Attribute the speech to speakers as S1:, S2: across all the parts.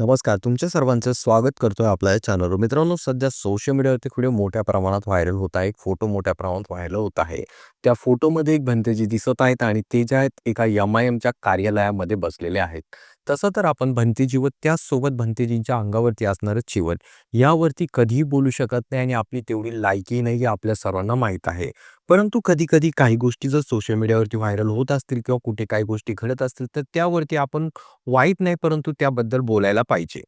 S1: नमस्कार. तुमच्या सर्वांचं स्वागत करतोय आपल्या या चॅनलवर. मित्रांनो, सध्या सोशल मीडियावरती व्हिडिओ मोठ्या प्रमाणात व्हायरल होत आहे. एक फोटो मोठ्या प्रमाणात व्हायरल होत आहे. त्या फोटोमध्ये एक भंतेजी दिसत आहेत आणि ते जे आहेत एका एम-आय-एमच्या कार्यालयामध्ये बसलेले आहेत. तसं तर आपण भंतेजी व त्याचसोबत भंतेजींच्या अंगावरती असणारं चिवट यावरती कधीही बोलू शकत नाही आणि आपली तेवढी लायकी नाही हे आपल्या सर्वांना माहीत आहे. परंतु कधी-कधी काही गोष्टी जर सोशल मीडियावरती व्हायरल होत असतील किंवा कुठे काही गोष्टी घडत असतील, तर त्यावरती आपण वाईट नाही, परंतु त्याबद्दल बोलायला पाहिजे.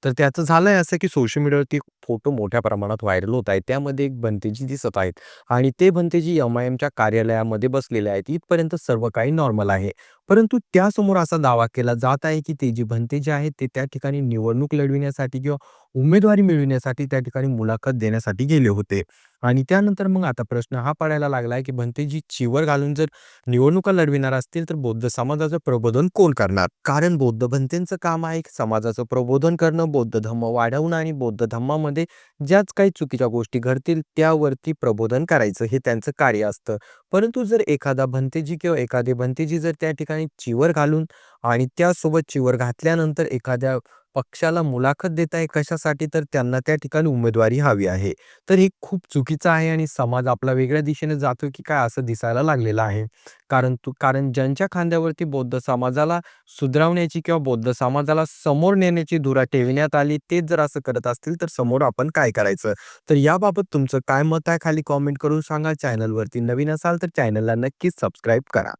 S1: तर त्याचं झालंय असं, की सोशल मीडियावरती फोटो मोठ्या प्रमाणात व्हायरल होत आहेत. त्यामध्ये एक भंतेजी दिसत आहेत आणि ते भंतेजी एम-आय-एमच्या कार्यालयामध्ये बसलेले आहेत. इथपर्यंत सर्व काही नॉर्मल आहे. परंतु त्यासमोर असा दावा केला जात आहे, की ते जे भंतेजी आहेत, ते त्या ठिकाणी निवडणूक लढविण्यासाठी किंवा उमेदवारी मिळविण्यासाठी त्या ठिकाणी मुलाखत देण्यासाठी गेले होते. आणि त्यानंतर मग आता प्रश्न हा पडायला लागला की भंतेजी चिवर घालून जर निवडणुका लढविणार असतील तर बौद्ध समाजाचं प्रबोधन कोण करणार? कारण बौद्ध भंतेंचं काम आहे समाजाचं प्रबोधन करणं, बौद्ध धम्म वाढवणं आणि बौद्ध धम्मामध्ये ज्याच काही चुकीच्या गोष्टी घडतील त्यावरती प्रबोधन करायचं हे त्यांचं कार्य असतं. परंतु जर एखादा भंतेजी किंवा एखादी भंतेजी जर त्या ठिकाणी चिवर घालून आणि त्यासोबत चिवर घातल्यानंतर एखाद्या पक्षाला मुलाखत देत आहे कशासाठी? तर त्यांना त्या ठिकाणी उमेदवारी हवी आहे. तर हे खूप चुकीचं आहे आणि समाज आपला वेगळ्या दिशेने जातोय की काय असं दिसायला लागलेलं आहे. कारण ज्यांच्या खांद्यावरती बौद्ध समाजाला सुधरवण्याची किंवा बौद्ध समाजाला समोर नेण्याची धुरा ठेवण्यात आली, तेच जर असं करत असतील तर समोर आपण काय करायचं? तर याबाबत तुमचं काय मत आहे? खाली कॉमेंट करून सांगा. चॅनलवरती नवीन असाल तर चॅनलला नक्कीच सबस्क्राईब करा.